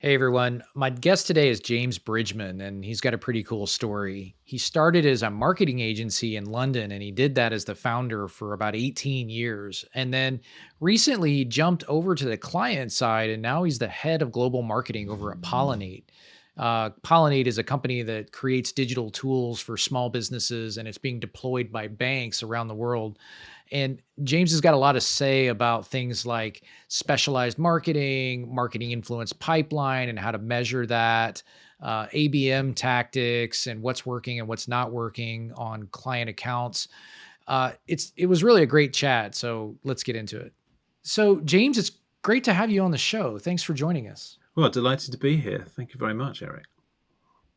Hey everyone, my guest today is James Bridgman, and he's got a pretty cool story. He started as a marketing agency in London, and he did that as the founder for about 18 years. And then recently he jumped over to the client side, and now he's the head of global marketing over at Pollinate. Pollinate is a company that creates digital tools for small businesses, and it's being deployed by banks around the world. And James has got a lot to say about things like specialized marketing, marketing influence pipeline, and how to measure that, ABM tactics, and what's working and what's not working on client accounts. It was really a great chat. So let's get into it. So James, it's great to have you on the show. Thanks for joining us. Well, delighted to be here. Thank you very much, Eric.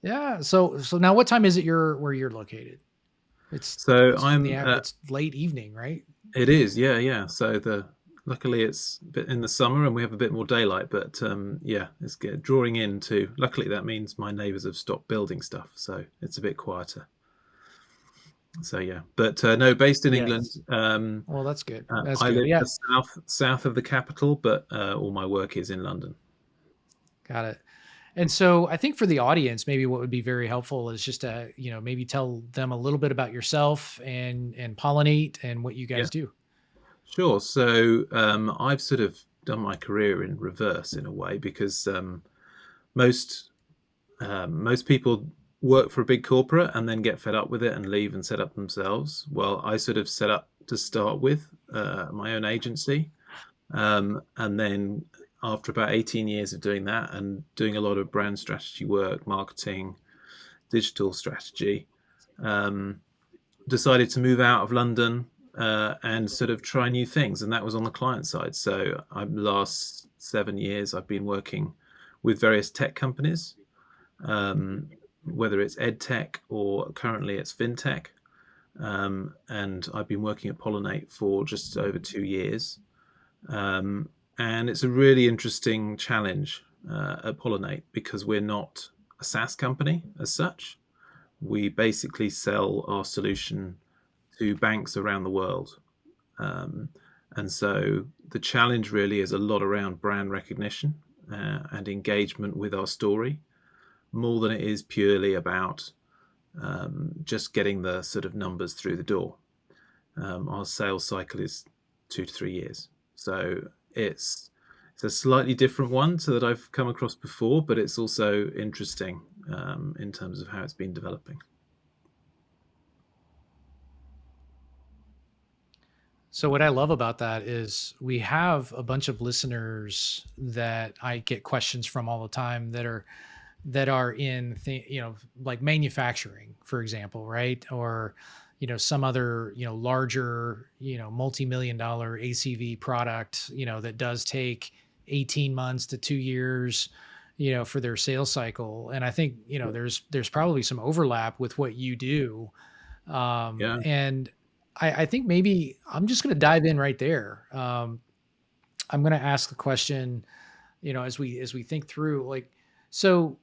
Yeah. So now, what time is it? Where you're located? It's So it's in the I'm. it's late evening, right? It is, yeah, yeah. So the luckily it's a bit in the summer and we have a bit more daylight, but yeah, drawing into. Luckily, that means my neighbours have stopped building stuff, so it's a bit quieter. So yeah, but no, based in England. Yes. Well, that's good. That's I good. live Yeah. just south of the capital, but all my work is in London. Got it. And so I think for the audience, maybe what would be very helpful is just to, maybe tell them a little bit about yourself and Pollinate and what you Yeah, guys do. sure. So I've sort of done my career in reverse in a way because most most people work for a big corporate and then get fed up with it and leave and set up themselves. Well, I sort of set up to start with my own agency. And then after about 18 years of doing that and doing a lot of brand strategy work, marketing, digital strategy, um, decided to move out of London and sort of try new things. And that was on the client side. So last 7 years, I've been working with various tech companies, um, whether it's ed tech or currently it's FinTech. And I've been working at Pollinate for just over 2 years. Um, and it's a really interesting challenge at Pollinate because we're not a SaaS company as such. We basically sell our solution to banks around the world. Um, and so the challenge really is a lot around brand recognition and engagement with our story, more than it is purely about just getting the sort of numbers through the door. Our sales cycle is 2 to 3 years. So it's it's a slightly different one to that I've come across before, but it's also interesting in terms of how it's been developing. So what I love about that is we have a bunch of listeners that I get questions from all the time that are in like manufacturing, for example, right? Or some other larger multi-million dollar ACV product that does take 18 months to 2 years for their sales cycle. And I think there's probably some overlap with what you do. Yeah, And I think maybe I'm just going to dive in right there. I'm going to ask the question, as we think through, like, so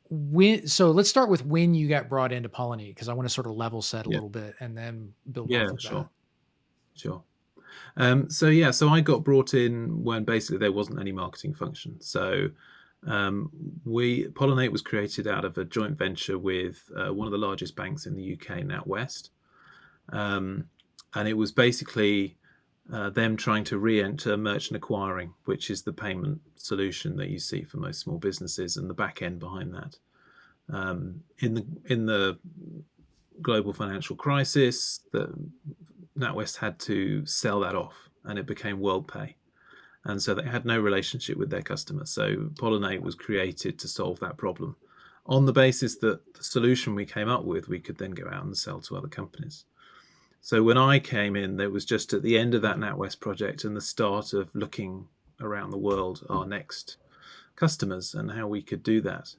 let's start with when you got brought into Pollinate, because I want to sort of level set a yeah, little bit and then build yeah, off of sure, that. sure. So yeah, so I got brought in when basically there wasn't any marketing function. So we Pollinate was created out of a joint venture with one of the largest banks in the UK, NatWest, um, and it was basically them trying to re-enter merchant acquiring, which is the payment solution that you see for most small businesses, and the back end behind that. In the global financial crisis, the NatWest had to sell that off, and it became WorldPay, and so they had no relationship with their customers. So Pollinate was created to solve that problem, on the basis that the solution we came up with we could then go out and sell to other companies. So when I came in, there was just at the end of that NatWest project and the start of looking around the world our next customers and how we could do that,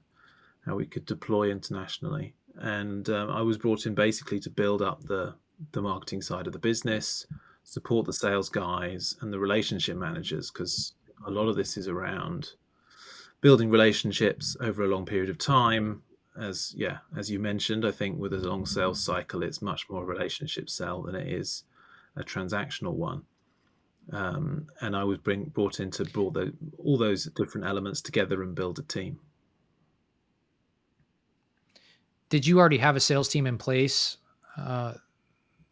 how we could deploy internationally. And I was brought in basically to build up the marketing side of the business, support the sales guys and the relationship managers, because a lot of this is around building relationships over a long period of time. As you mentioned, I think with a long sales cycle, it's much more a relationship sell than it is a transactional one. and I was brought in to all those different elements together and build a team. Did you already have a sales team in place uh,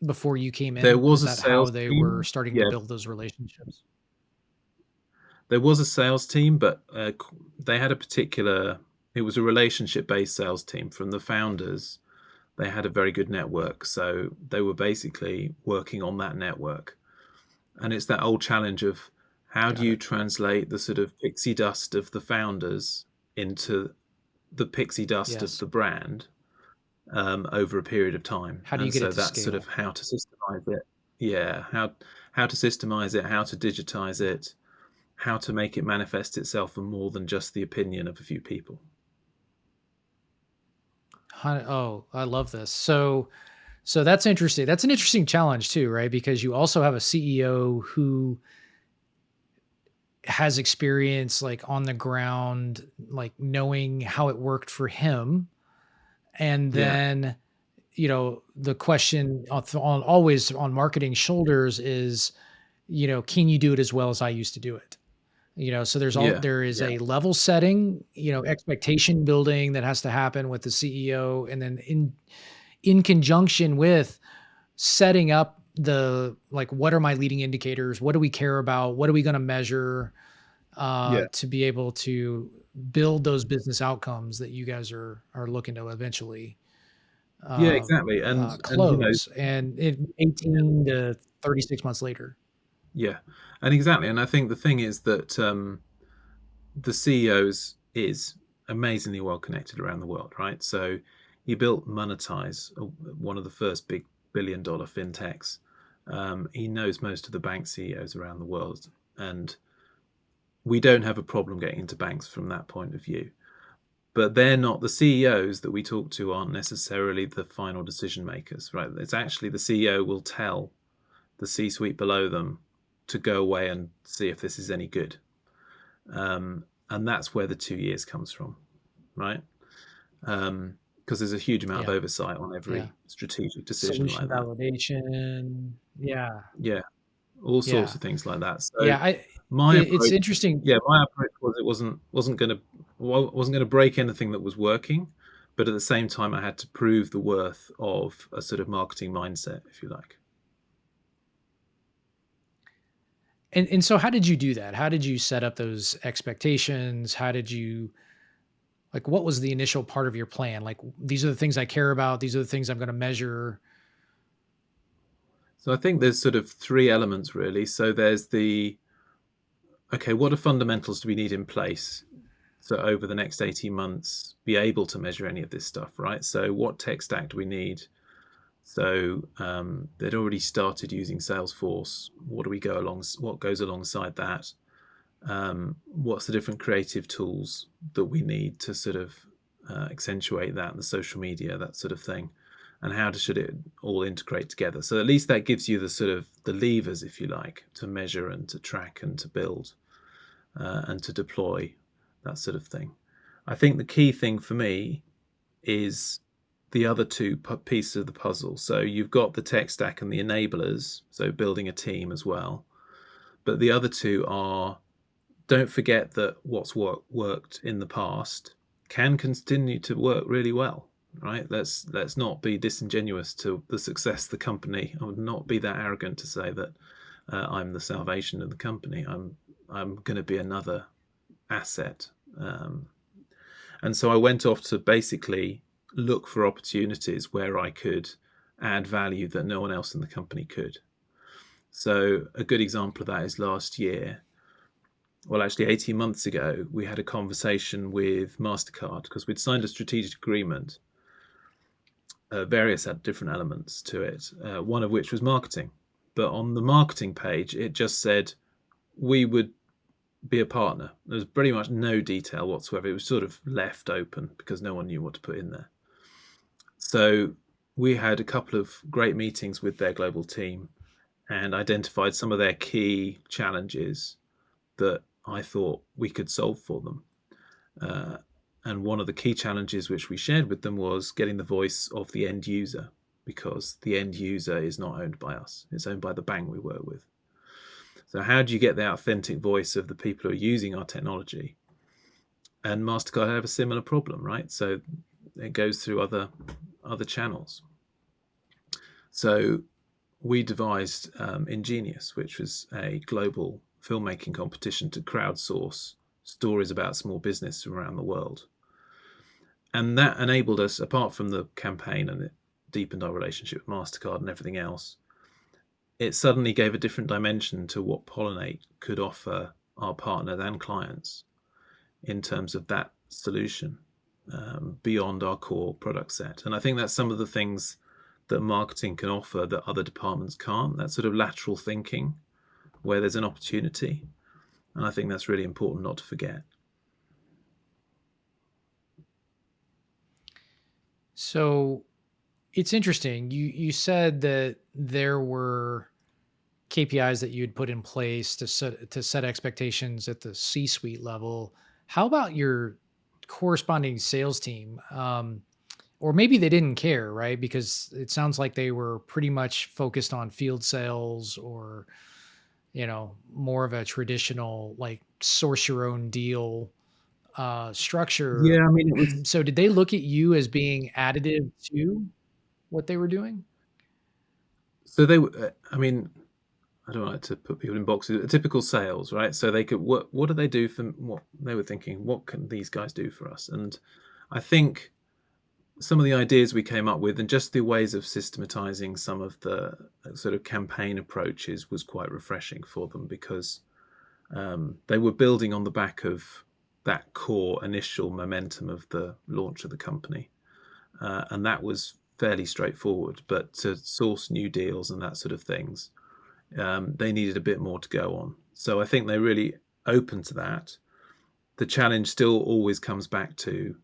before you came There in? was Is a that how sales they were team, starting to yeah. build those relationships? There was a sales team, but they had a particular. It was a relationship-based sales team from the founders. They had a very good network, so they were basically working on that network. And it's that old challenge of how do Got you it. translate the sort of pixie dust of the founders into the pixie dust of Yes. the brand over a period of time. How do you And get it so to that's sort of scale? how to systemize it. Yeah, how to systemize it, how to digitize it, how to make it manifest itself for more than just the opinion of a few people. Oh, I love this. So that's interesting. That's an interesting challenge too, right? Because you also have a CEO who has experience like on the ground, like knowing how it worked for him. And Yeah, then, the question on always on marketing shoulders is, can you do it as well as I used to do it? So yeah, there is yeah, a level setting, expectation building that has to happen with the CEO. And then in conjunction with setting up like, what are my leading indicators? What do we care about? What are we going to measure yeah, to be able to build those business outcomes that you guys are looking to eventually yeah, exactly. And close and 18 to 36 months later. yeah, and exactly. And I think the thing is that the CEOs is amazingly well connected around the world, right? So he built Monetize, one of the first big billion-dollar fintechs. He knows most of the bank CEOs around the world, and we don't have a problem getting into banks from that point of view. But they're not the CEOs that we talk to aren't necessarily the final decision makers, right? It's actually the CEO will tell the C-suite below them to go away and see if this is any good. And that's where the 2 years comes from, right? Because there's a huge amount of Yeah. oversight on Yeah. every strategic decision Solution like that. validation. Yeah. Yeah, all sorts Yeah. of things like that. So Yeah. my It's approach, interesting. yeah, my approach was it wasn't going to break anything that was working, but at the same time, I had to prove the worth of a sort of marketing mindset, if you like. And so how did you do that? How did you set up those expectations? How did you like what was the initial part of your plan? Like these are the things I care about, these are the things I'm going to measure. So I think there's sort of three elements really. So there's the okay, what are fundamentals do we need in place so over the next 18 months be able to measure any of this stuff, right? So what tech stack do we need? So they'd already started using Salesforce. What do we go along? What goes alongside that? What's the different creative tools that we need to sort of accentuate that, the social media, that sort of thing, and how should it all integrate together? So at least that gives you the sort of the levers, if you like, to measure and to track and to build and to deploy, that sort of thing. I think the key thing for me is the other two pieces of the puzzle. So you've got the tech stack and the enablers, so building a team as well. But the other two are don't forget that what's worked in the past can continue to work really well, right? Let's not be disingenuous to the success of the company. I would not be that arrogant to say that I'm the salvation of the company. I'm going to be another asset. And so I went off to basically look for opportunities where I could add value that no one else in the company could. So a good example of that is last year. Well, actually, 18 months ago, we had a conversation with MasterCard because we'd signed a strategic agreement, various different elements to it, one of which was marketing. But on the marketing page, it just said we would be a partner. There was pretty much no detail whatsoever. It was sort of left open because no one knew what to put in there. So we had a couple of great meetings with their global team and identified some of their key challenges that I thought we could solve for them. Uh, and one of the key challenges which we shared with them was getting the voice of the end user, because the end user is not owned by us, it's owned by the bank we work with. So how do you get the authentic voice of the people who are using our technology? And MasterCard have a similar problem, right? So it goes through other channels. So we devised Ingenious, which was a global filmmaking competition to crowdsource stories about small business from around the world. And that enabled us, apart from the campaign, and it deepened our relationship with MasterCard and everything else, it suddenly gave a different dimension to what Pollinate could offer our partners and clients in terms of that solution, beyond our core product set. And I think that's some of the things that marketing can offer that other departments can't, that sort of lateral thinking where there's an opportunity. And I think that's really important not to forget. So it's interesting. You said that there were KPIs that you'd put in place to set expectations at the C-suite level. How about your corresponding sales team? Or maybe they didn't care, right? Because it sounds like they were pretty much focused on field sales, or more of a traditional like source your own deal structure. Yeah, I mean, it was. So did they look at you as being additive to what they were doing? So they were, I mean, I don't like to put people in boxes. A typical sales, right? So they could, what do they do for what they were thinking? What can these guys do for us? And I think some of the ideas we came up with and just the ways of systematizing some of the sort of campaign approaches was quite refreshing for them, because they were building on the back of that core initial momentum of the launch of the company. And that was fairly straightforward. But to source new deals and that sort of things, they needed a bit more to go on. So I think they're really open to that. The challenge still always comes back to,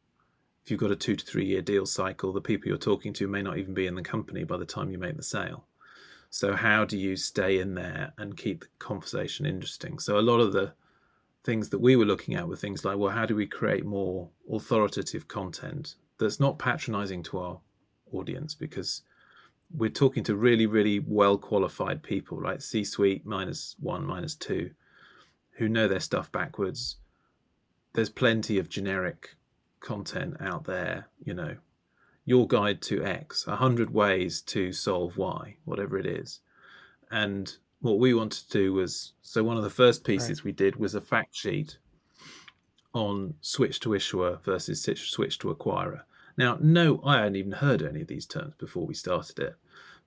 if you've got a 2 to 3 year deal cycle, the people you're talking to may not even be in the company by the time you make the sale. So how do you stay in there and keep the conversation interesting? So a lot of the things that we were looking at were things like, well, how do we create more authoritative content that's not patronizing to our audience? Because we're talking to really, really well qualified people, right? C-suite -1, -2, who know their stuff backwards. There's plenty of generic content out there, your guide to X, 100 ways to solve Y, whatever it is. And what we wanted to do was, so one of the first Right. pieces we did was a fact sheet on switch to issuer versus switch to acquirer. Now, no, I hadn't even heard any of these terms before we started it,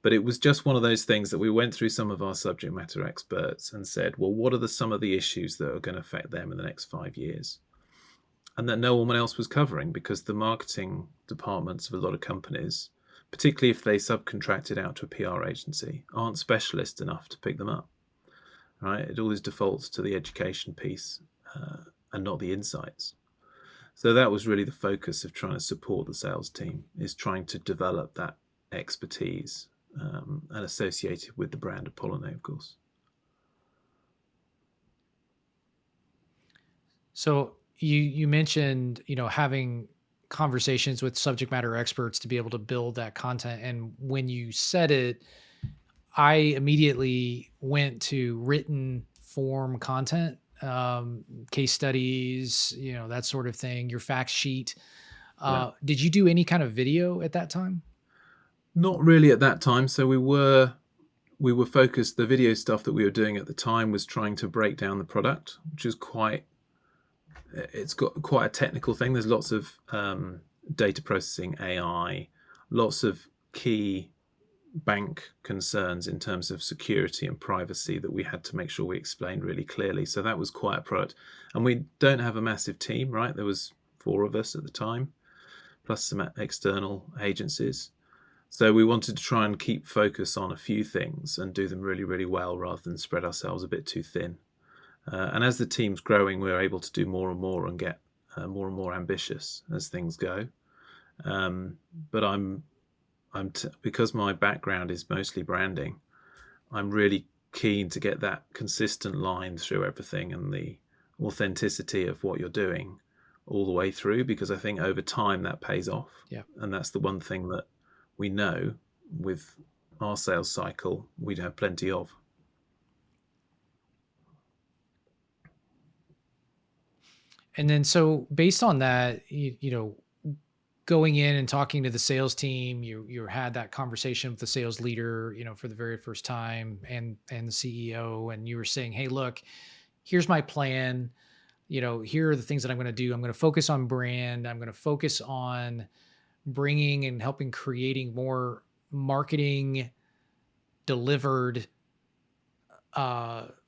but it was just one of those things that we went through some of our subject matter experts and said, well, what are some of the issues that are going to affect them in the next 5 years? And that no one else was covering, because the marketing departments of a lot of companies, particularly if they subcontracted out to a PR agency, aren't specialist enough to pick them up. Right? It always defaults to the education piece and not the insights. So that was really the focus of trying to support the sales team, is trying to develop that expertise and associate it with the brand of Pollinate, of course. So you mentioned, having conversations with subject matter experts to be able to build that content. And when you said it, I immediately went to written form content, case studies, that sort of thing, your fact sheet. Yeah. Did you do any kind of video at that time? Not really at that time. So we were focused. The video stuff that we were doing at the time was trying to break down the product, which is it's got quite a technical thing. There's lots of data processing, AI, lots of key bank concerns in terms of security and privacy that we had to make sure we explained really clearly. So that was quite a product. And we don't have a massive team, right? There was 4 of us at the time, plus some external agencies. So we wanted to try and keep focus on a few things and do them really, really well, rather than spread ourselves a bit too thin. And as the team's growing, we're able to do more and more and get more and more ambitious as things go. But because my background is mostly branding, I'm really keen to get that consistent line through everything and the authenticity of what you're doing all the way through, because I think over time that pays off. Yeah. And that's the one thing that we know with our sales cycle we'd have plenty of. And then so based on that, going in and talking to the sales team, you had that conversation with the sales leader, for the very first time, and the CEO, and you were saying, "Hey, look, here's my plan. Here are the things that I'm going to do. I'm going to focus on brand. I'm going to focus on bringing and helping creating more marketing delivered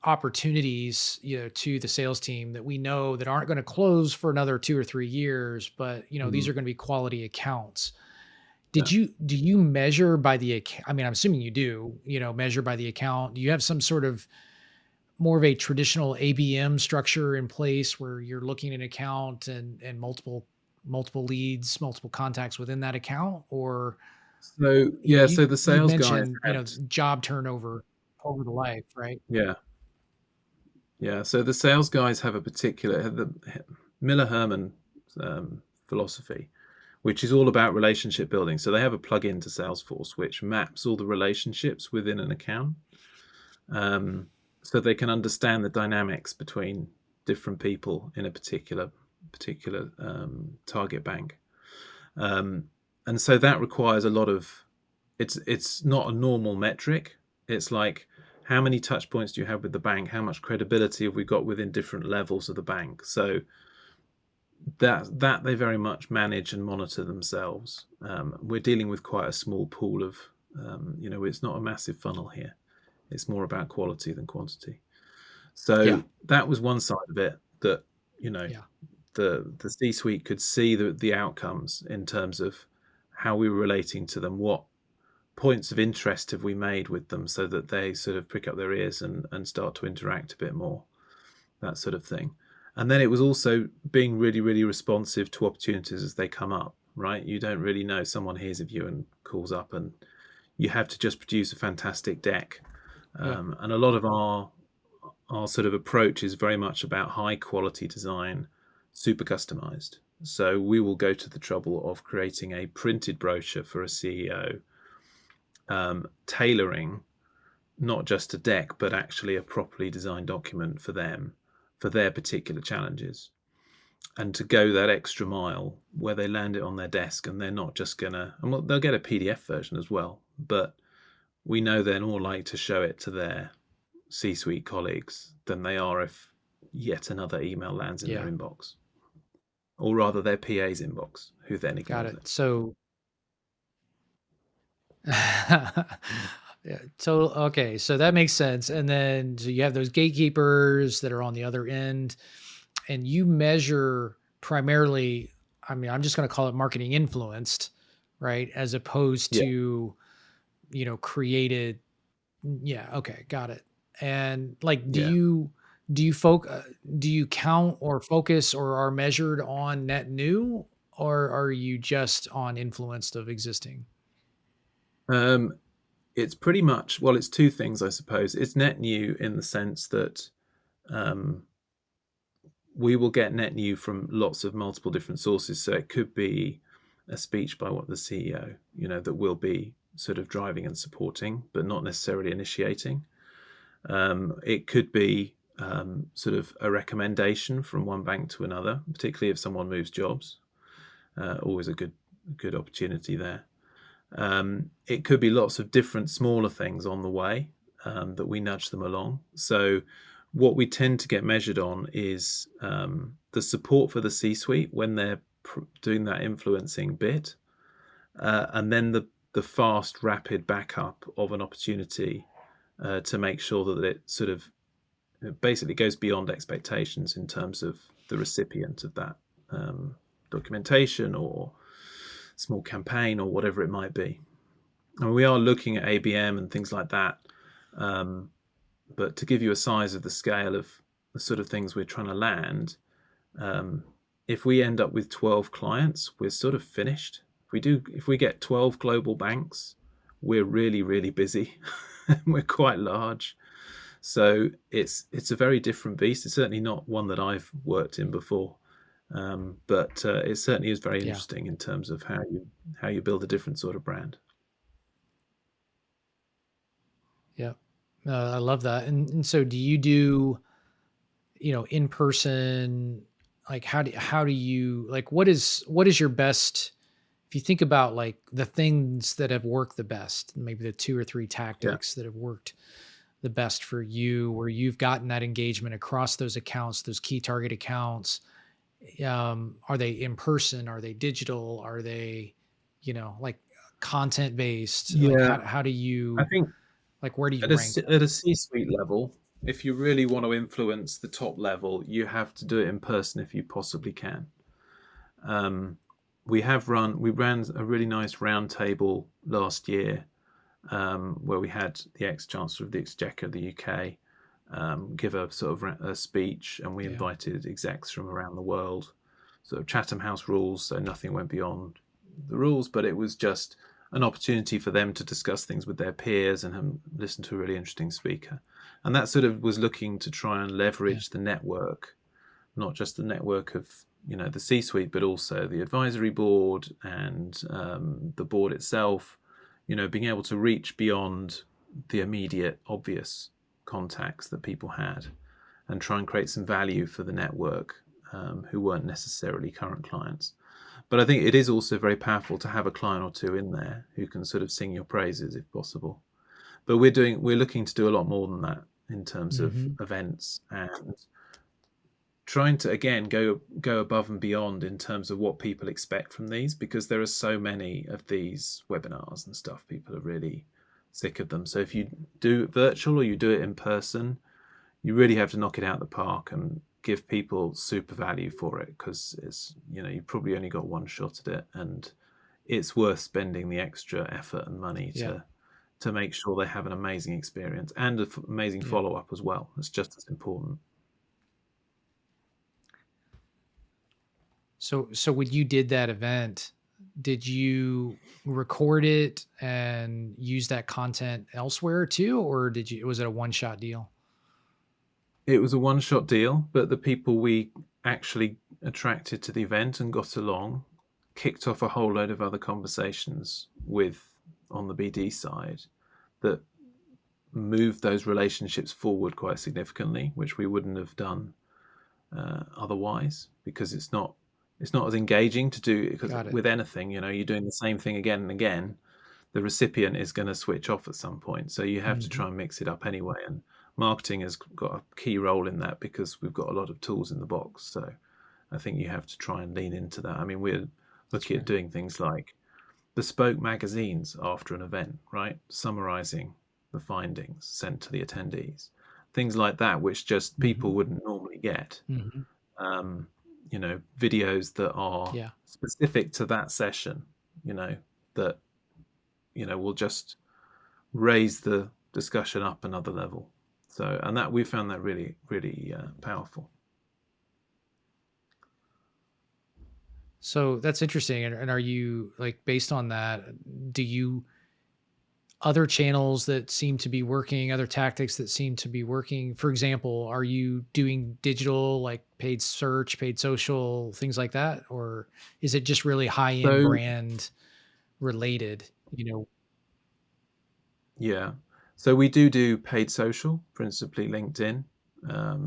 opportunities, to the sales team that we know that aren't going to close for another 2 or 3 years, but these Mm, are going to be quality accounts." yeah. Do you measure by the account? I mean, I'm assuming you do, measure by the account. Do you have some sort of more of a traditional ABM structure in place where you're looking at an account and multiple leads, multiple contacts within that account? Or, So yeah, so the you'd sales guys mentioned, have job turnover over the life, right? yeah, yeah. So the sales guys have a particular have the Miller Herman philosophy, which is all about relationship building. So they have a plug-in to Salesforce which maps all the relationships within an account, um, so they can understand the dynamics between different people in a particular target bank. Um, and so that requires a lot of it's not a normal metric. It's like how many touch points do you have with the bank? How much credibility have we got within different levels of the bank? So that they very much manage and monitor themselves. We're dealing with quite a small pool of, it's not a massive funnel here. It's more about quality than quantity. Yeah. So that was one side of it that you know Yeah. the C-suite could see the outcomes in terms of how we were relating to them, what points of interest have we made with them, so that they sort of prick up their ears and start to interact a bit more, that sort of thing. And then it was also being really, really responsive to opportunities as they come up, right? You don't really know. Someone hears of you and calls up, and you have to just produce a fantastic deck. Yeah. And a lot of our sort of approach is very much about high quality design, super customized. So we will go to the trouble of creating a printed brochure for a CEO, tailoring not just a deck, but actually a properly designed document for them, for their particular challenges. And to go that extra mile where they land it on their desk and they're not just gonna, and well, they'll get a PDF version as well, but we know they're more likely to show it to their C suite colleagues than they are if yet another email lands in their Yeah. inbox, or rather their PA's inbox, who then Got ignores it. it. So, yeah, so okay, so that makes sense. And then so you have those gatekeepers that are on the other end, and you measure primarily, I mean, I'm just going to call it marketing influenced, right? As opposed Yeah, to, created. Yeah, okay, got it. And like, yeah. do you folk do you count or focus or are measured on net new, or are you just on influenced of existing? Um, it's pretty much, well, it's two things, I suppose. It's net new in the sense that um, we will get net new from lots of multiple different sources. So it could be a speech by what the CEO, that will be sort of driving and supporting, but not necessarily initiating. It could be sort of a recommendation from one bank to another, particularly if someone moves jobs. Always a good opportunity there. It could be lots of different smaller things on the way that we nudge them along. So, what we tend to get measured on is the support for the C suite when they're doing that influencing bit, and then the fast, rapid backup of an opportunity to make sure that it sort of it basically goes beyond expectations in terms of the recipient of that um, documentation or small campaign or whatever it might be. And we are looking at ABM and things like that. Um, but to give you a size of the scale of the sort of things we're trying to land, um, if we end up with 12 clients, we're sort of finished. If we get 12 global banks, we're really, really busy. We're quite large. So it's a very different beast. It's certainly not one that I've worked in before. But it certainly is very Yeah. interesting in terms of how you build a different sort of brand. Yeah. I love that. And so do you do, in person, like how do you like what is your best, if you think about like the things that have worked the best, maybe the two or three Yeah. tactics that have worked the best for you, where you've gotten that engagement across those accounts, those key target accounts. Are they in person? Are they digital? Are they, like content based? Like Yeah. how do I you, think like where do you at a rank C them? at a C-suite level, if you really want to influence the top level, you have to do it in person if you possibly can. Um, we ran a really nice roundtable last year, where we had the ex-Chancellor of the Exchequer of the UK give a sort of a speech, and we Yeah. invited execs from around the world. Sort of Chatham House rules, so nothing went beyond the rules, but it was just an opportunity for them to discuss things with their peers and listen to a really interesting speaker. And that sort of was looking to try and Yeah. leverage the network, not just the network of the C-suite, but also the advisory board and the board itself. Being able to reach beyond the immediate, obvious contacts that people had, and try and create some value for the network, who weren't necessarily current clients. But I think it is also very powerful to have a client or two in there who can sort of sing your praises if possible. But we're looking to do a lot more than that in terms of Hmm. events, and trying to again go above and beyond in terms of what people expect from these, because there are so many of these webinars and stuff. People are really sick of them. So if you do it virtual or you do it in person, you really have to knock it out of the park and give people super value for it, because it's you probably only got one shot at it, and it's worth spending the extra effort and money Yeah. to make sure they have an amazing experience and an amazing Yeah. follow-up as well. It's just as important. So when you did that event, did you record it and use that content elsewhere too, or was it a one shot deal? It was a one-shot deal, but the people we actually attracted to the event and got along kicked off a whole load of other conversations with on the BD side that moved those relationships forward quite significantly, which we wouldn't have done otherwise, because it's not as engaging to do, because Got it. with anything, you're doing the same thing again and again. The recipient is going to switch off at some point, so you have to Hmm. try and mix it up anyway. And marketing has got a key role in that, because we've got a lot of tools in the box. So I think you have to try and lean into that. I mean, we're That's looking at fair. doing things like bespoke magazines after an event, right? Summarizing the findings sent to the attendees, things like that, which just Hmm. people wouldn't normally get. Hmm. um, Videos that are Yeah. specific to that session, that will just raise the discussion up another level. So, and that we found that really, really powerful. So that's interesting. And are you like, based on that, do you, other channels that seem to be working, other tactics that seem to be working? For example, are you doing digital, like paid search, paid social, things like that? Or is it just really high end So, brand related? yeah, so we do paid social, principally LinkedIn,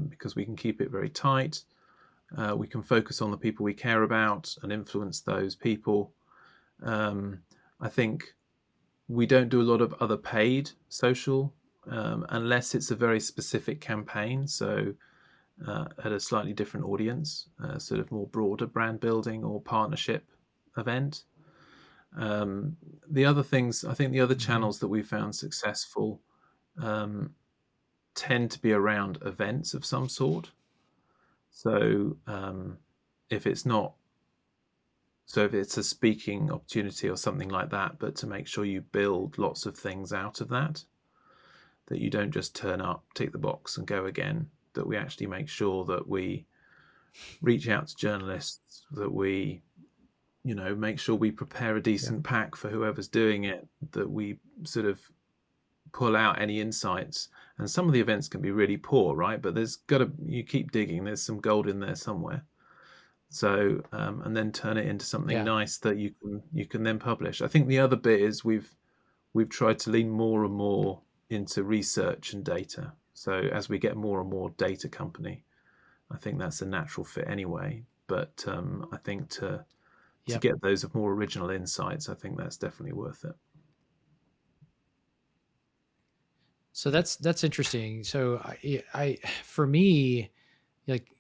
because we can keep it very tight. We can focus on the people we care about and influence those people. Um, I think we don't do a lot of other paid social, unless it's a very specific campaign. So at a slightly different audience, sort of more broader brand building or partnership event. Um, the other things, I think the other Mhm. channels that we found successful um, tend to be around events of some sort. So if it's not, so if it's a speaking opportunity or something like that, but to make sure you build lots of things out of that, that you don't just turn up, tick the box, and go again. That we actually make sure that we reach out to journalists, that we, make sure we prepare a Yeah. decent pack for whoever's doing it, that we sort of pull out any insights. And some of the events can be really poor, right? But you keep digging, there's some gold in there somewhere. So, and then turn it into something Yeah. nice that you can then publish. I think the other bit is we've tried to lean more and more into research and data. So as we get more and more data company, I think that's a natural fit anyway. But I think to Yep. get those more original insights, I think that's definitely worth it. So that's interesting. So for me, like,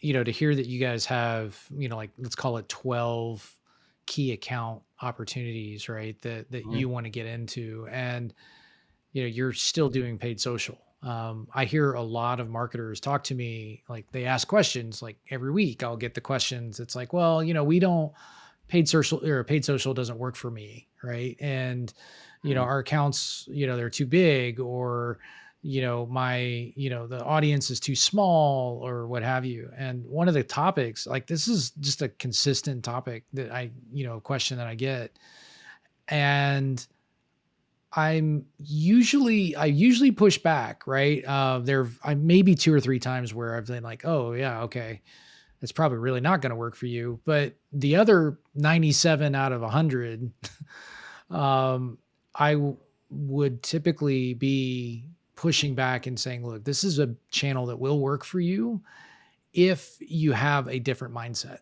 to hear that you guys have, like, let's call it 12 key account opportunities, right? That Mhm. you want to get into, and you're still doing paid social. I hear a lot of marketers talk to me, like they ask questions like every week. I'll get the questions. It's like, well, we don't paid social doesn't work for me, right? And Mm. our accounts, they're too big, or the audience is too small, or what have you. And one of the topics, like, this is just a consistent topic that question that I get. And I usually push back, right? I maybe 2 or 3 times where I've been like, "Oh, yeah, okay. It's probably really not gonna work for you." But the other 97 out of 100, um, would typically be pushing back and saying, "Look, this is a channel that will work for you if you have a different mindset."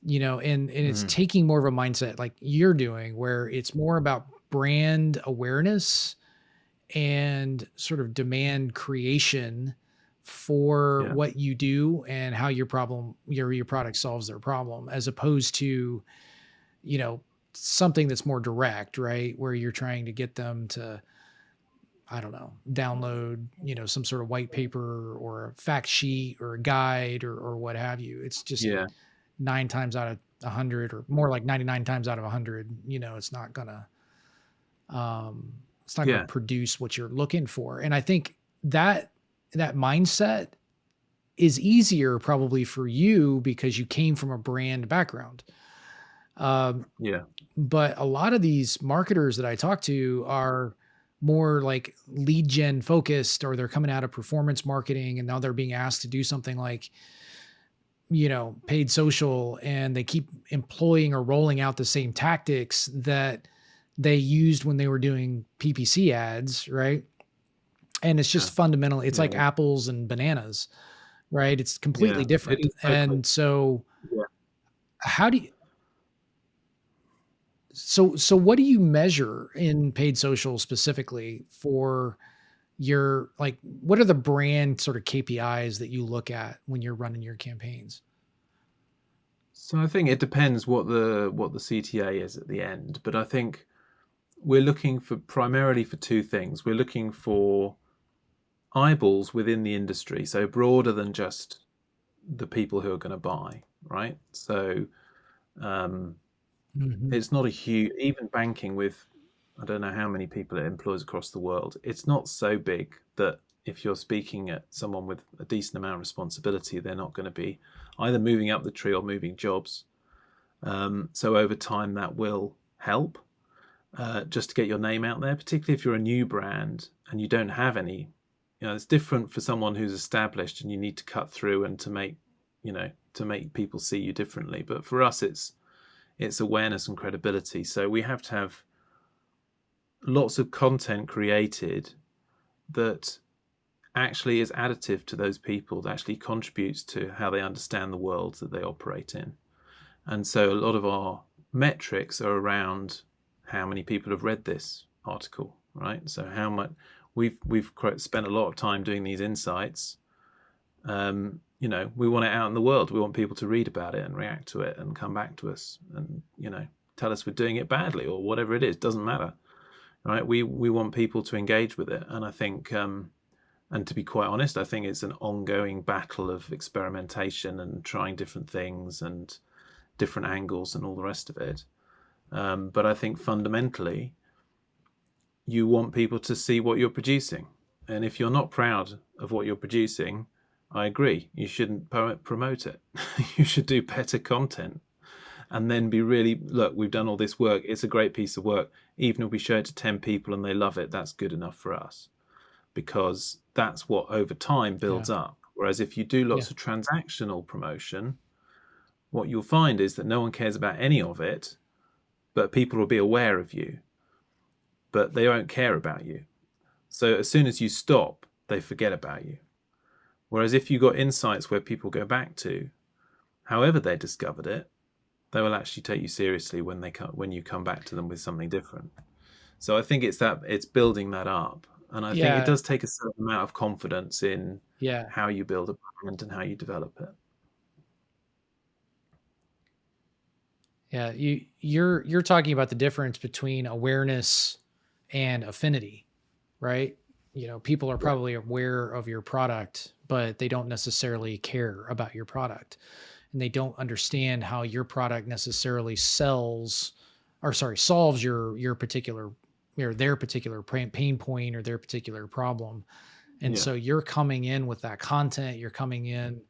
And it's Mm. taking more of a mindset like you're doing, where it's more about brand awareness and sort of demand creation for Yeah, what you do and how your product solves their problem, as opposed to you know something that's more direct, right, where you're trying to get them to, I don't know, download some sort of white paper or a fact sheet or a guide, or what have you. It's just yeah, 9 times out of 100, or more like 99 times out of 100, um, it's not going to yeah, produce what you're looking for. And I think that that mindset is easier probably for you because you came from a brand background. Um, yeah, but a lot of these marketers that I talk to are more like lead gen focused, or they're coming out of performance marketing and now they're being asked to do something like, paid social, and they keep employing or rolling out the same tactics that they used when they were doing PPC ads, right? And it's yeah, just fundamentally, it's yeah, like apples and bananas, right? It's yeah. completely It different. is totally. And so Yeah. how do you so what do you measure in paid social specifically for your, like, what are the brand sort of KPIs that you look at when you're running your campaigns? So I think it depends what the CTA is at the end, but I think we're looking for primarily for two things. We're looking for eyeballs within the industry, so broader than just the people who are going to buy, right? So um, Mhm. it's not a huge, even banking with, I don't know how many people it employs across the world. It's not so big that if you're speaking at someone with a decent amount of responsibility, they're not going to be either moving up the tree or moving jobs. So over time, that will help just to get your name out there, particularly if you're a new brand and you don't have any. It's different for someone who's established and you need to cut through and to make people see you differently. But for us, it's awareness and credibility. So we have to have lots of content created that actually is additive to those people, that actually contributes to how they understand the world that they operate in. And so a lot of our metrics are around how many people have read this article, right? So how much we've spent a lot of time doing these insights. We want it out in the world. We want people to read about it and react to it and come back to us and tell us we're doing it badly or whatever it is. Doesn't matter, right? We want people to engage with it, and I think and to be quite honest, I think it's an ongoing battle of experimentation and trying different things and different angles and all the rest of it. But I think fundamentally, you want people to see what you're producing. And if you're not proud of what you're producing, I agree. You shouldn't promote it. You should do better content and then be really, look, we've done all this work. It's a great piece of work. Even if we show it to 10 people and they love it, that's good enough for us because that's what over time Yeah. builds up. Whereas if you do Yeah. lots of transactional promotion, what you'll find is that no one cares about any of it, but people will be aware of you, but they won't care about you. So as soon as you stop, they forget about you. Whereas if you got insights where people go back to, however they discovered it, they will actually take you seriously when you come back to them with something different. So I think it's building that up, and I think it Yeah, does take a certain amount of confidence in yeah, how you build a brand and how you develop it. yeah. You're talking about the difference between awareness and affinity, right? People are Yeah, probably aware of your product, but they don't necessarily care about your product, and they don't understand how your product necessarily solves your particular or their particular pain point or their particular problem. And yeah, so you're coming in with that content, you're coming in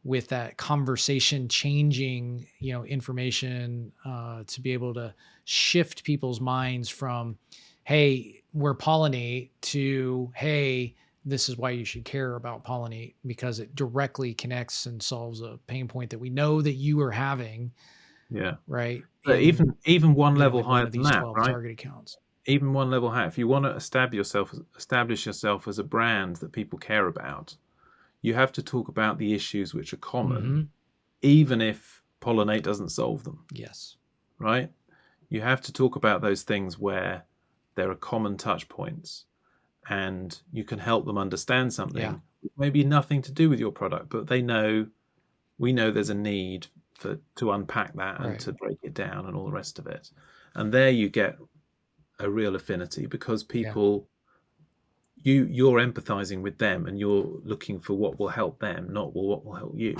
with that conversation changing, information, to be able to shift people's minds from, hey, we're Pollinate, to, hey, this is why you should care about Pollinate, because it directly connects and solves a pain point that we know that you are having, yeah. right? But In, even one level in one higher of than these that, 12 right? target accounts. Even one level higher. If you want to establish yourself as a brand that people care about, you have to talk about the issues which are common, Hmm. even if Pollinate doesn't solve them, Yes. right? You have to talk about those things where there are common touch points, and you can help them understand Yeah. something maybe nothing to do with your product, but we know there's a need to unpack that and Right. to break it down and all the rest of it. And there you get a real affinity, because Yeah. people, you're empathizing with them and you're looking for what will help them, not what will help you,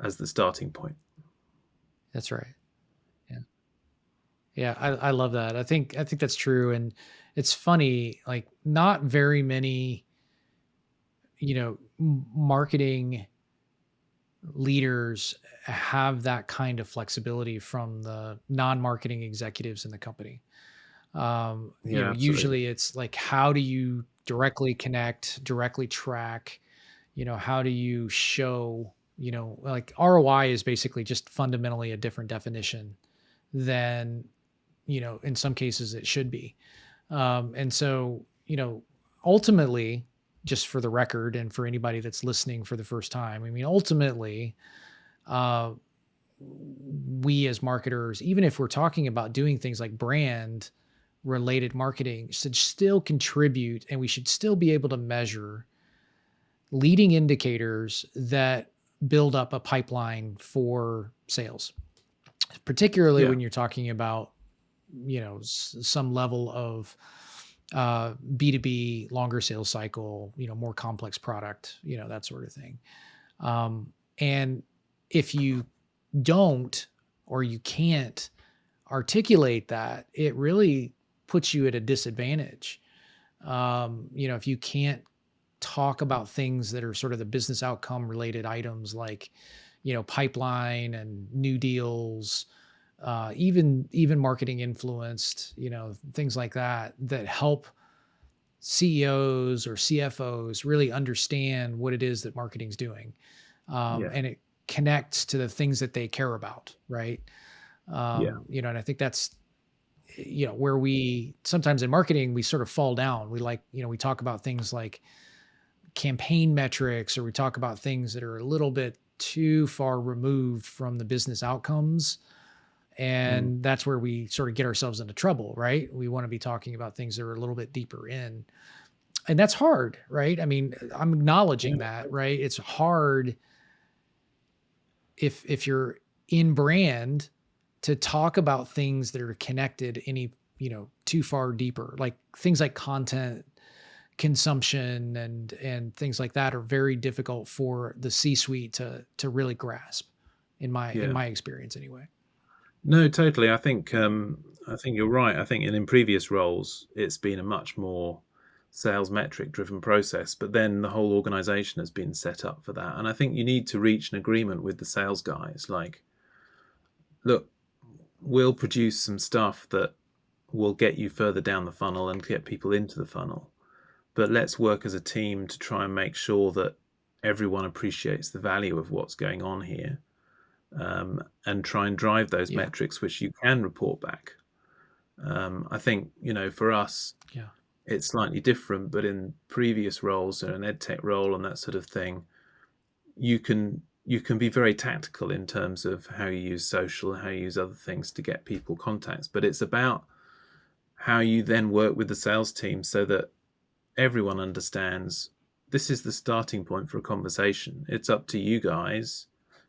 as the starting point. That's right. Yeah. Yeah, I love that. I think that's true, and it's funny. Like, not very many, marketing leaders have that kind of flexibility from the non-marketing executives in the company. Yeah, absolutely. Usually it's like, how do you directly connect, directly track? How do you show? Like, ROI is basically just fundamentally a different definition than, in some cases it should be. And so, ultimately, just for the record and for anybody that's listening for the first time, I mean, ultimately, uh, we as marketers, even if we're talking about doing things like brand related marketing, should still contribute, and we should still be able to measure leading indicators that build up a pipeline for sales, particularly Yeah, when you're talking about, some level of B2B, longer sales cycle, more complex product, that sort of thing. And if you don't, or you can't articulate that, it really puts you at a disadvantage. If you can't talk about things that are sort of the business outcome related items, like, pipeline and new deals, even marketing influenced, things like that, that help CEOs or CFOs really understand what it is that marketing's doing. yeah, And it connects to the things that they care about, right? yeah, And I think that's, where we sometimes in marketing, we sort of fall down. We, like, we talk about things like campaign metrics, or we talk about things that are a little bit too far removed from the business outcomes. mm, And that's where we sort of get ourselves into trouble, right? We want to be talking about things that are a little bit deeper in. And that's hard, right? I mean, I'm acknowledging yeah, that, right? It's hard if you're in brand to talk about things that are connected any, too far deeper. Like, things like content consumption and things like that are very difficult for the C-suite to really grasp, in yeah. my experience anyway. No, totally. I think you're right. I think in previous roles, it's been a much more sales metric driven process, but then the whole organization has been set up for that. And I think you need to reach an agreement with the sales guys. Like, look, we'll produce some stuff that will get you further down the funnel and get people into the funnel, but let's work as a team to try and make sure that everyone appreciates the value of what's going on here, and try and drive those Yeah. metrics which you can report back. I think, for us, Yeah. it's slightly different, but in previous roles, an ed tech role and that sort of thing, you can be very tactical in terms of how you use social, how you use other things to get people contacts. But it's about how you then work with the sales team so that everyone understands this is the starting point for a conversation. It's up to you guys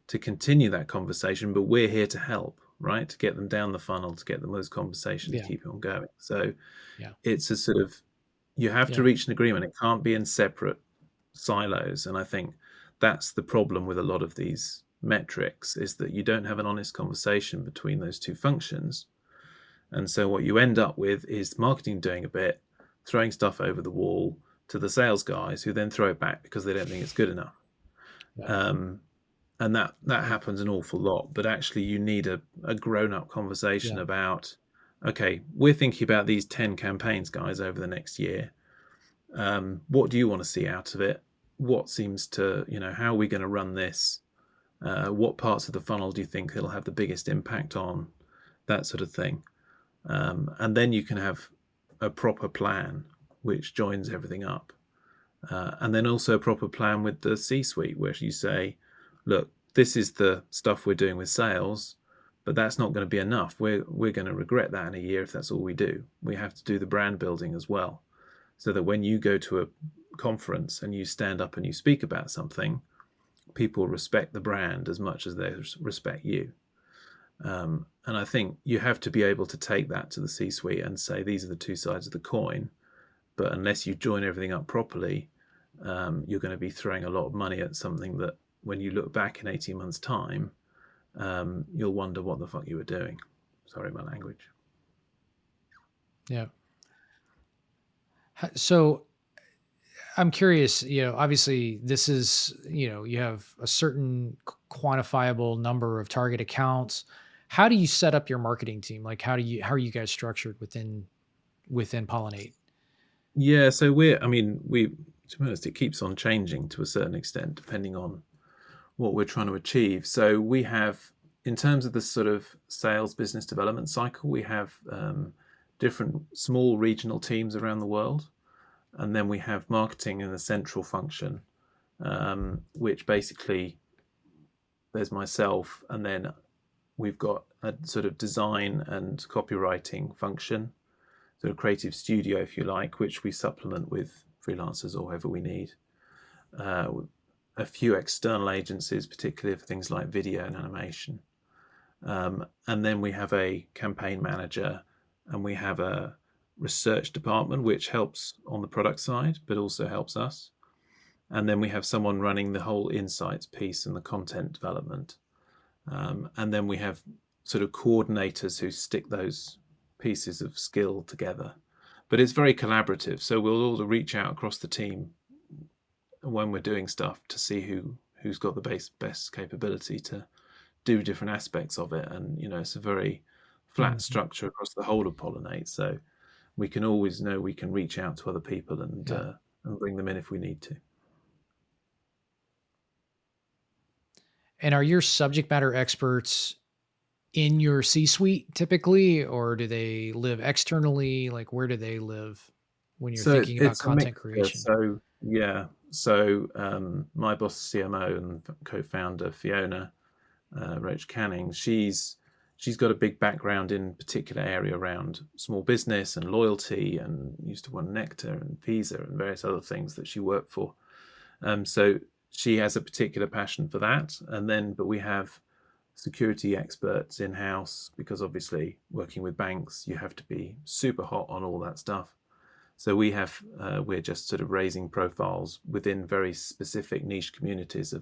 to continue that conversation, but we're here to help, right? To get them down the funnel, to get them those conversations, Yeah. keep it on going. So Yeah. it's a sort of, you have to Yeah. reach an agreement. It can't be in separate silos. And I think that's the problem with a lot of these metrics, is that you don't have an honest conversation between those two functions. And so what you end up with is marketing doing a bit, throwing stuff over the wall to the sales guys, who then throw it back because they don't think it's good enough. Yeah. Um, and that Yeah. happens an awful lot. But actually, you need a grown-up conversation Yeah. about, okay, we're thinking about these 10 campaigns, guys, over the next year. What do you want to see out of it? What seems to, how are we going to run this? What parts of the funnel do you think it'll have the biggest impact on? That sort of thing. And then you can have a proper plan which joins everything up. And then also a proper plan with the C-suite, where you say, look, this is the stuff we're doing with sales, but that's not going to be enough. We're going to regret that in a year if that's all we do. We have to do the brand building as well, so that when you go to a conference and you stand up and you speak about something, people respect the brand as much as they respect you. And I think you have to be able to take that to the C-suite and say, these are the two sides of the coin. But unless you join everything up properly, you're going to be throwing a lot of money at something that when you look back in 18 months' time, you'll wonder what the fuck you were doing. Sorry, my language. Yeah. So I'm curious, obviously this is, you have a certain quantifiable number of target accounts. How do you set up your marketing team? Like how are you guys structured within Pollinate? Yeah, so to be honest, it keeps on changing to a certain extent, depending on what we're trying to achieve. So we have, in terms of the sort of sales business development cycle, we have different small regional teams around the world. And then we have marketing in the central function, which basically there's myself, and then we've got a sort of design and copywriting function, sort of creative studio, if you like, which we supplement with freelancers or whoever we need. Uh, a few external agencies, particularly for things like video and animation. And then we have a campaign manager, and we have a research department, which helps on the product side, but also helps us. And then we have someone running the whole insights piece and the content development. And then we have sort of coordinators who stick those pieces of skill together. But it's very collaborative. So we'll all reach out across the team when we're doing stuff to see who's got the best capability to do different aspects of it. And it's a very flat Mhm. structure across the whole of Pollinate. So we can always know we can reach out to other people Yeah. and bring them in if we need to. And are your subject matter experts in your C-suite typically, or do they live externally? Like, where do they live when you're So thinking about it's a content mixture. creation? So yeah, so my boss, CMO and co-founder Fiona Roach Canning, she's got a big background in particular area around small business and loyalty, and used to run Nectar and Visa and various other things that she worked for. So she has a particular passion for that. But we have security experts in house, because obviously working with banks, you have to be super hot on all that stuff. So we're just sort of raising profiles within very specific niche communities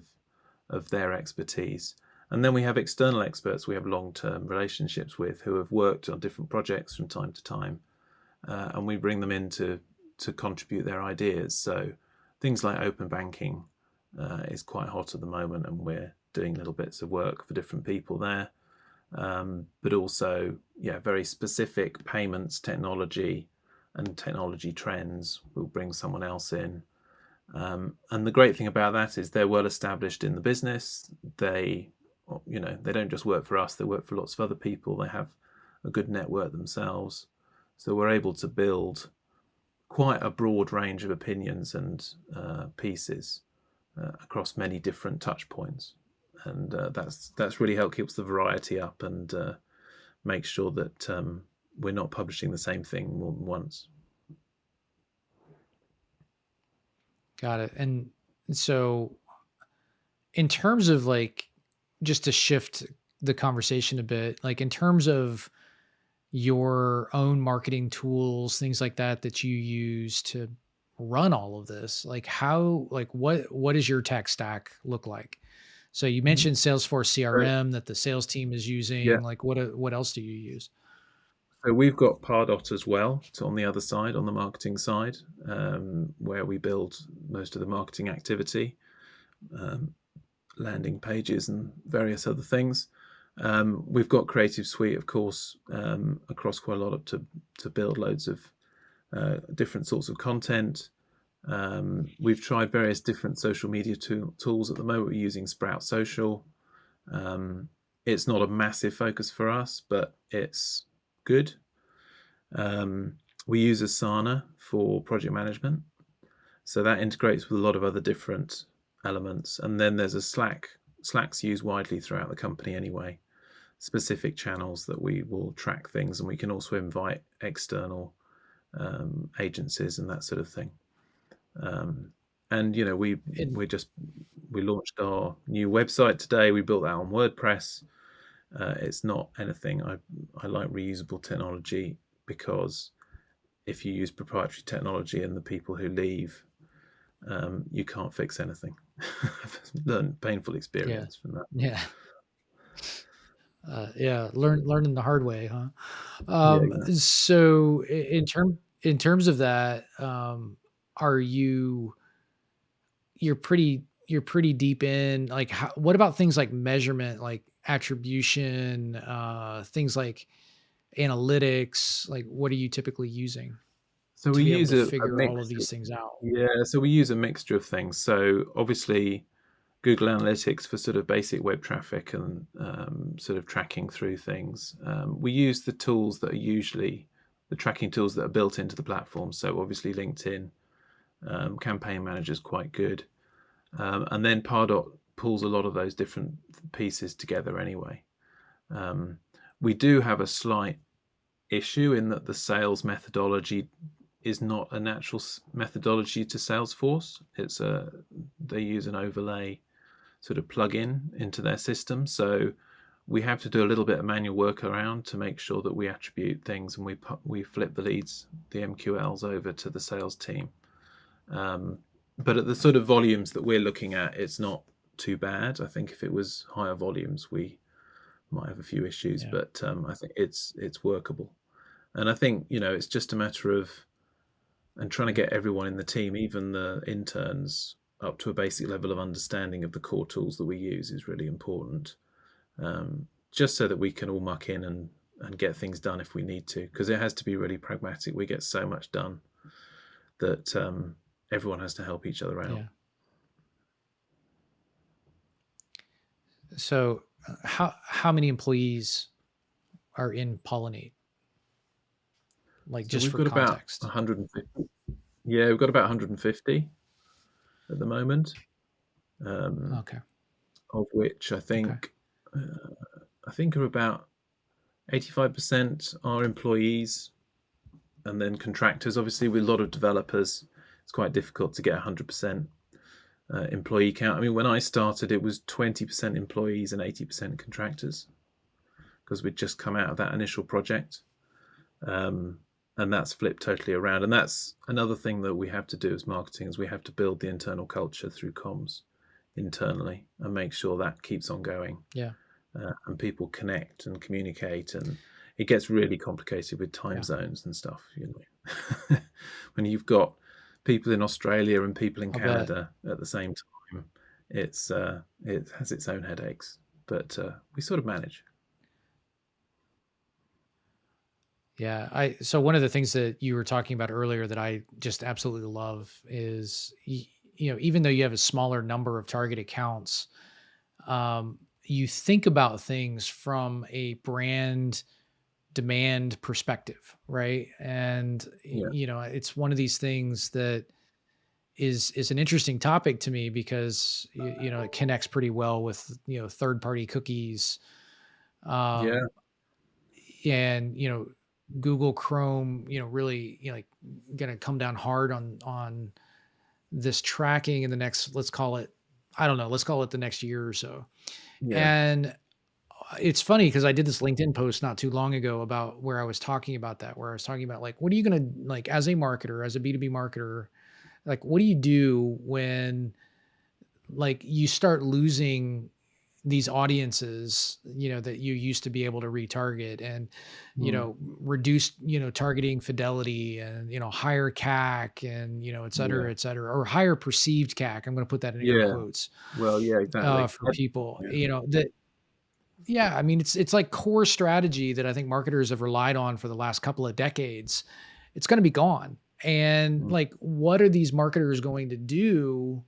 of their expertise. And then we have external experts we have long-term relationships with, who have worked on different projects from time to time, and we bring them in to contribute their ideas. So things like open banking is quite hot at the moment, and we're doing little bits of work for different people there. But also, yeah, very specific payments technology and technology trends. We'll bring someone else in. And the great thing about that is they're well established in the business. They don't just work for us, they work for lots of other people. They have a good network themselves. So we're able to build quite a broad range of opinions and pieces across many different touch points, and that's really helped keeps the variety up and makes sure that we're not publishing the same thing more than once. Got it. And so in terms of like, just to shift the conversation a bit, like in terms of your own marketing tools, things like that that you use to run all of this, like how, like what does your tech stack look like? So you mentioned Salesforce So, CRM that the sales team is yeah, using. Like what else do you use? so we've got Pardot as well, so on the other side, on the marketing side, where we build most of the marketing activity, um, landing pages and various other things. We've got Creative Suite, of course, across quite a lot of to build loads of different sorts of content. We've tried various different social media tools. At the moment, we're using Sprout Social. Um, it's not a massive focus for us, but it's good. Um, we use Asana for project management, so that integrates with a lot of other different elements. And then there's a Slack. Slack's used widely throughout the company anyway. Specific channels that we will track things, and we can also invite external agencies and that sort of thing. Um, and you know, And we launched our new website today. We built that on WordPress. It's not anything. I like reusable technology because if you use proprietary technology and the people who leave, you can't fix anything. I've learned painful yeah, experience from that. yeah, yeah. Learning the hard way, huh? Yeah, exactly. So in terms of that, are you're pretty deep in like what about things like measurement, like attribution, things like analytics? Like what are you typically using So to we be able use to a figure all of mixture. these things out? Yeah, so we use a mixture of things. So obviously, Google Analytics for sort of basic web traffic and sort of tracking through things. We use the tools that are usually the tracking tools that are built into the platform. So obviously, LinkedIn Campaign Manager is quite good, and then Pardot pulls a lot of those different pieces together anyway. Um, we do have a slight issue in that the sales methodology is not a natural methodology to Salesforce. They use an overlay sort of plug in into their system. So we have to do a little bit of manual work around to make sure that we attribute things and we flip the leads, the MQLs over to the sales team. Um, but at the sort of volumes that we're looking at, it's not too bad. I think if it was higher volumes, we might have a few issues, Yeah, but I think it's workable. And I think it's just a matter of and trying to get everyone in the team, even the interns, up to a basic level of understanding of the core tools that we use is really important. Just so that we can all muck in and get things done if we need to, because it has to be really pragmatic. We get so much done that everyone has to help each other out. yeah. So how many employees are in Pollinate? Like So just we've for got about context. 150. Yeah, we've got about 150 at the moment, um, Okay. of which Okay. I think are about 85% are employees, and then contractors. Obviously, with a lot of developers, it's quite difficult to get 100% employee count. I mean, when I started, it was 20% employees and 80% contractors because we'd just come out of that initial project. Um, and that's flipped totally around. And that's another thing that we have to do as marketing is we have to build the internal culture through comms internally and make sure that keeps on going, Yeah. and people connect and communicate. And it gets really complicated with time Yeah. zones and stuff. When you've got people in Australia and people in I'll bet. Canada at the same time, it has its own headaches, but we sort of manage. Yeah, so one of the things that you were talking about earlier that I just absolutely love is even though you have a smaller number of target accounts, you think about things from a brand demand perspective, right? And Yeah. it's one of these things that is an interesting topic to me because it connects pretty well with third party cookies, Yeah. um, and Google Chrome, really like going to come down hard on this tracking in the next, let's call it, I don't know, let's call it the next year or so. Yeah. And it's funny because I did this LinkedIn post not too long ago about where I was talking about that, where I was talking about like, what are you going to like as a marketer, as a B2B marketer, like, what do you do when like you start losing these audiences, that you used to be able to retarget and, Mm. reduce, targeting fidelity and, higher CAC and, Yeah. et cetera, or higher perceived CAC. I'm going to put that in air Yeah. quotes, Well, yeah, exactly. for people, Yeah. that, yeah, I mean, it's like core strategy that I think marketers have relied on for the last couple of decades. It's going to be gone. And Mm. like, what are these marketers going to do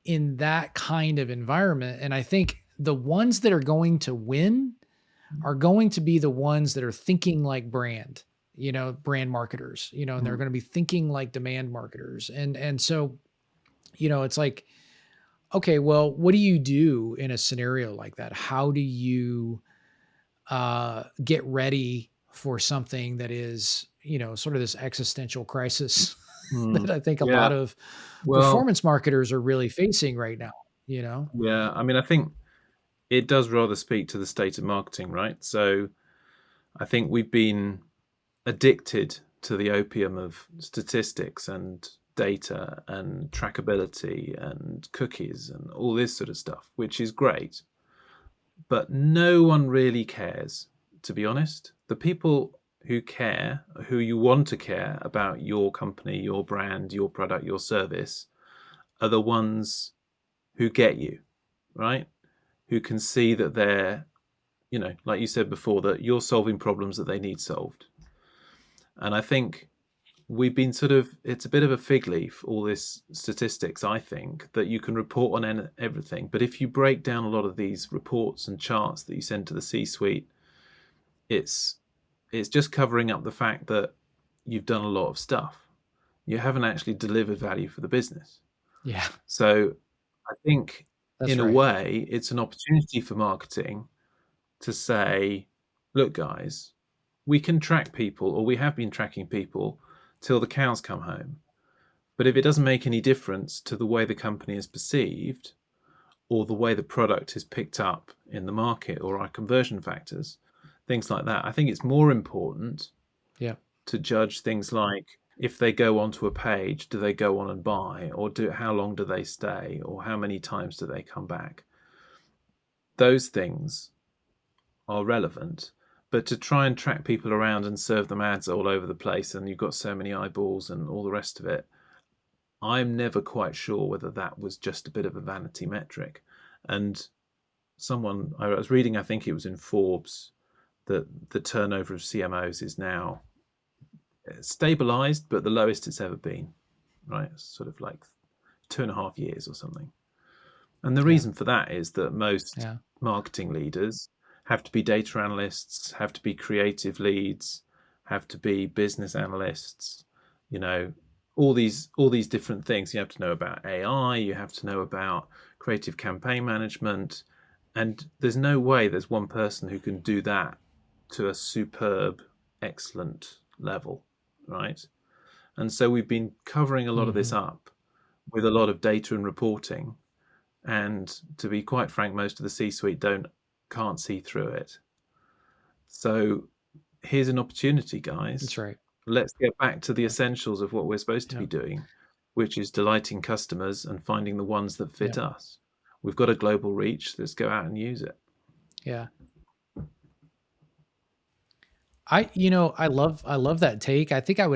in that kind of environment? And I think the ones that are going to win are going to be the ones that are thinking like brand marketers, and they're Mm. going to be thinking like demand marketers. And so, it's like, okay, well, what do you do in a scenario like that? How do you get ready for something that is, sort of this existential crisis Mm. that I think a Yeah. lot of Well, performance marketers are really facing right now, you know? yeah, I mean, I think it does rather speak to the state of marketing, right? So I think we've been addicted to the opium of statistics and data and trackability and cookies and all this sort of stuff, which is great. But no one really cares, to be honest. The people who care, who you want to care about your company, your brand, your product, your service, are the ones who get you, right? Who can see that they're, like you said before, that you're solving problems that they need solved. And I think we've been sort of, it's a bit of a fig leaf, all this statistics, I think, that you can report on everything. But if you break down a lot of these reports and charts that you send to the C suite, it's it's just covering up the fact that you've done a lot of stuff. You haven't actually delivered value for the business. Yeah, So I think that's in a right. way, it's an opportunity for marketing to say, look, guys, we can track people, or we have been tracking people till the cows come home. But if it doesn't make any difference to the way the company is perceived or the way the product is picked up in the market or our conversion factors, things like that, I think it's more important Yeah. to judge things like if they go onto a page, do they go on and buy, or how long do they stay, or how many times do they come back? Those things are relevant. But to try and track people around and serve them ads all over the place, and you've got so many eyeballs and all the rest of it, I'm never quite sure whether that was just a bit of a vanity metric. And someone I was reading, I think it was in Forbes, that the turnover of CMOs is now stabilized, but the lowest it's ever been, right? Sort of like 2.5 years or something. And the Yeah. reason for that is that most Yeah. marketing leaders have to be data analysts, have to be creative leads, have to be business analysts, you know, all these different things. You have to know about AI, you have to know about creative campaign management, and there's no way there's one person who can do that to a superb, excellent level, right? And so we've been covering a lot of this Mhm. up with a lot of data and reporting, and to be quite frank, most of the C-suite can't see through it. So here's an opportunity, That's guys. right. Let's get back to the essentials of what we're supposed to be Yeah. doing, which is delighting customers and finding the ones that Yeah. fit us. We've got a global reach. Let's go out and use it. Yeah. I love that take. I think I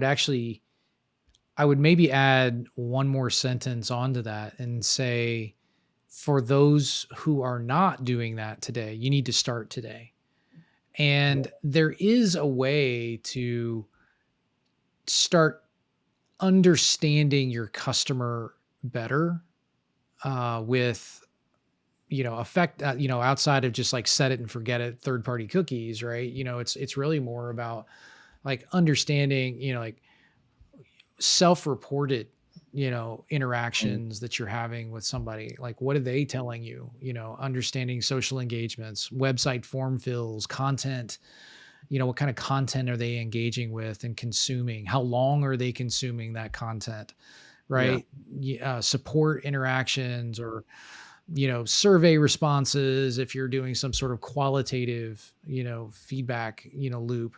would maybe add one more sentence onto that and say, for those who are not doing that today, you need to start today. Yeah. And there is a way to start understanding your customer better, with affect, outside of just like set it and forget it, third party cookies, right? It's really more about like understanding, like self-reported, Mm. interactions that you're having with somebody. Like, what are they telling you? Understanding social engagements, website form fills, content, what kind of content are they engaging with and consuming? How long are they consuming that content? Yeah. Right? Support interactions, or survey responses if you're doing some sort of qualitative, feedback, loop.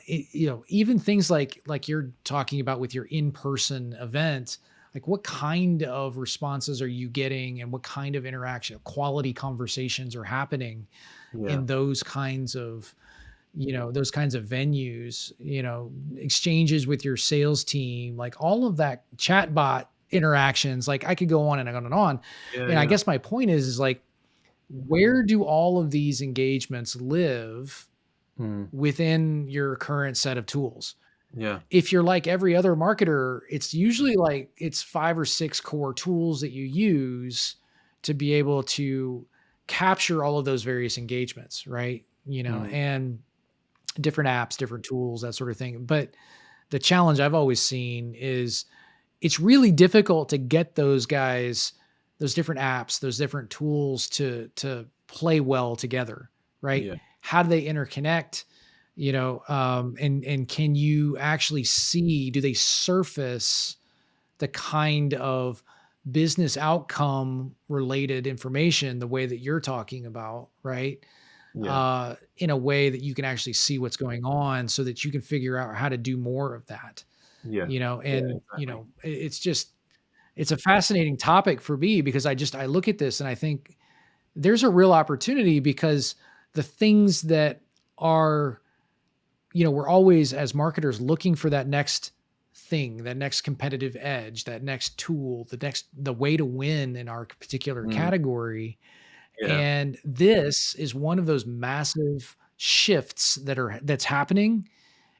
Even things like you're talking about with your in-person event, like what kind of responses are you getting, and what kind of interaction, quality conversations are happening Yeah. in those kinds of venues, exchanges with your sales team, like all of that chatbot interactions. Like, I could go on and on and on. Yeah. And I Yeah. guess my point is like, where do all of these engagements live Mm. within your current set of tools? Yeah. If you're like every other marketer, it's usually like it's 5 or 6 core tools that you use to be able to capture all of those various engagements, right? Mm. And different apps, different tools, that sort of thing. But the challenge I've always seen is it's really difficult to get those guys, those different apps, those different tools to play well together, right? Yeah. How do they interconnect? And can you actually see, do they surface the kind of business outcome related information the way that you're talking about, right? Yeah. In a way that you can actually see what's going on, so that you can figure out how to do more of that, Yeah. Yeah. and Exactly. it's just, it's a fascinating topic for me, because I look at this and I think there's a real opportunity, because the things that are, we're always as marketers looking for that next thing, that next competitive edge, that next tool, the way to win in our particular Mm. category. Yeah. And this is one of those massive shifts that's happening.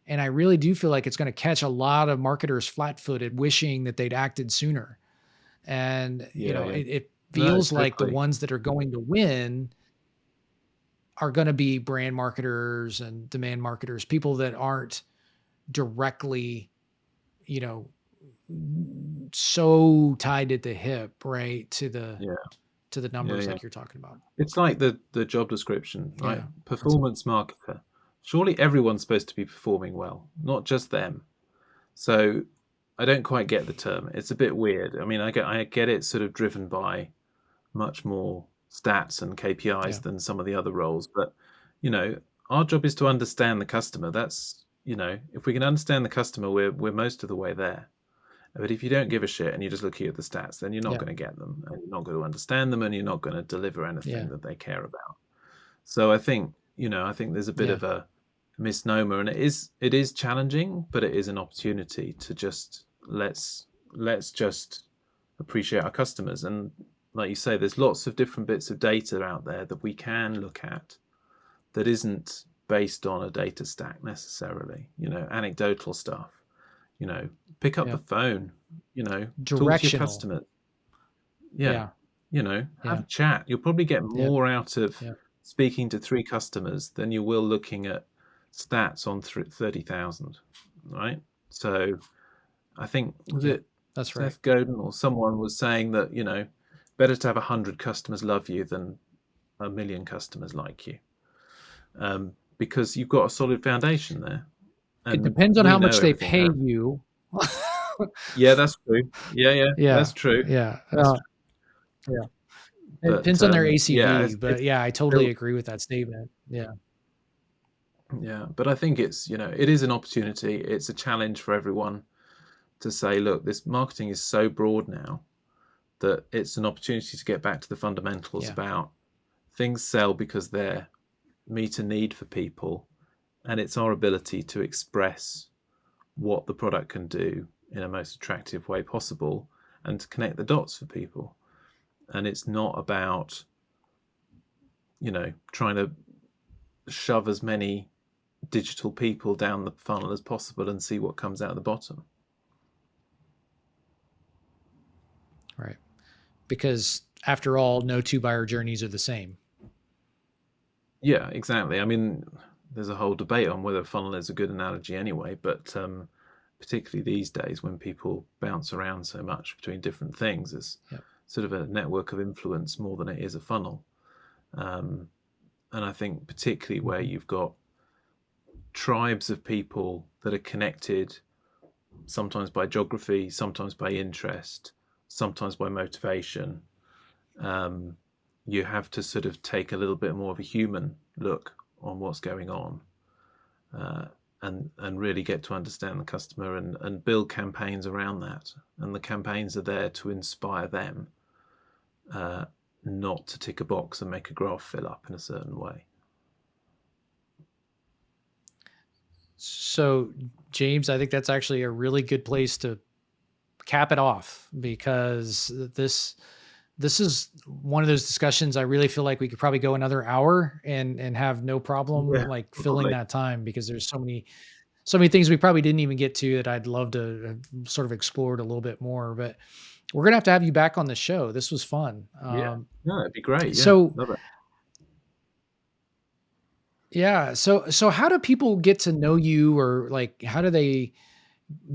And I really do feel like it's going to catch a lot of marketers flat-footed, wishing that they'd acted sooner. And Yeah. Yeah. it No, feels like the totally. ones that are going to win are going to be brand marketers and demand marketers, people that aren't directly, you know, so tied at the hip, right, Yeah. to the Yeah. numbers Yeah. like you're talking about. It's like the job description, right? Yeah. That's Performance marketer. Surely everyone's supposed to be performing well, not just them. So I don't quite get the term. It's a bit weird. I mean, I get it sort of driven by much more stats and KPIs yeah. than some of the other roles, but you know, our job is to understand the customer. That's, if we can understand the customer, we're most of the way there. But if you don't give a shit and you're just looking at the stats, then you're not Yeah. going to get them, and you're not going to understand them, and you're not going to deliver anything Yeah. that they care about. So I think there's a bit Yeah. of a misnomer, and it is challenging, but it is an opportunity to just let's just appreciate our customers. And like you say, there's lots of different bits of data out there that we can look at that isn't based on a data stack necessarily. Anecdotal stuff. Pick up Yeah. the phone. Talk to your Directional. customers. Yeah. Yeah. Have Yeah. a chat. You'll probably get Yeah. more out of Yeah. speaking to 3 customers than you will looking at stats on 30,000, right? So I think, was Yeah. it That's right. Seth Godin or someone was saying that, better to have 100 customers love you than 1 million customers like you, because you've got a solid foundation there, It and depends on we how know much they everything pay else. you. Yeah, that's true. Yeah, yeah, Yeah. that's true. Yeah. That's true. Yeah. It But depends on their yeah, ACV, it's but yeah, I totally still. agree with that statement. Yeah. Yeah, but I think it is an opportunity. It's a challenge for everyone to say, look, this marketing is so broad now that it's an opportunity to get back to the fundamentals Yeah. about things sell because they're meet a need for people, and it's our ability to express what the product can do in a most attractive way possible and to connect the dots for people. And it's not about, trying to shove as many digital people down the funnel as possible and see what comes out the bottom. Right. Because After all, no two buyer journeys are the same. Yeah, exactly. I mean, there's a whole debate on whether funnel is a good analogy anyway, but particularly these days when people bounce around so much between different things, it's Yep. sort of a network of influence more than it is a funnel. Um, and I think particularly where you've got tribes of people that are connected, sometimes by geography, sometimes by interest, sometimes by motivation, um, you have to sort of take a little bit more of a human look on what's going on, uh, and really get to understand the customer and build campaigns around that. And the campaigns are there to inspire them, uh, not to tick a box and make a graph fill up in a certain way. So, James, I think that's actually a really good place to cap it off, because this is one of those discussions I really feel like we could probably go another hour and have no problem Yeah, like filling probably. that time, because there's so many things we probably didn't even get to that I'd love to have sort of explored a little bit more. But we're gonna have to have you back on the show. This was fun. Yeah, no, it'd be great. Yeah, So love it. yeah, so how do people get to know you, or like how do they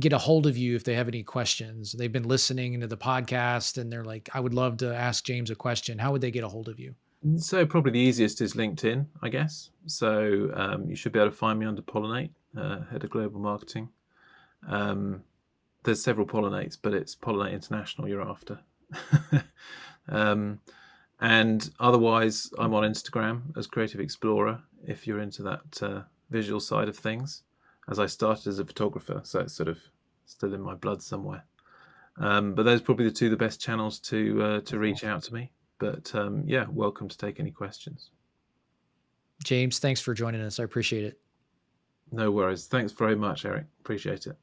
get a hold of you if they have any questions? They've been listening into the podcast and they're like, I would love to ask James a question. How would they get a hold of you? So probably the easiest is LinkedIn, I guess. So you should be able to find me under Pollinate, head of global marketing. Um, there's several Pollinates, but it's Pollinate International you're after. um, and otherwise, I'm on Instagram as Creative Explorer if you're into that visual side of things. As I started as a photographer, so it's sort of still in my blood somewhere. But those are probably the best channels to reach out to me. But yeah, welcome to take any questions. James, thanks for joining us. I appreciate it. No worries. Thanks very much, Eric. Appreciate it.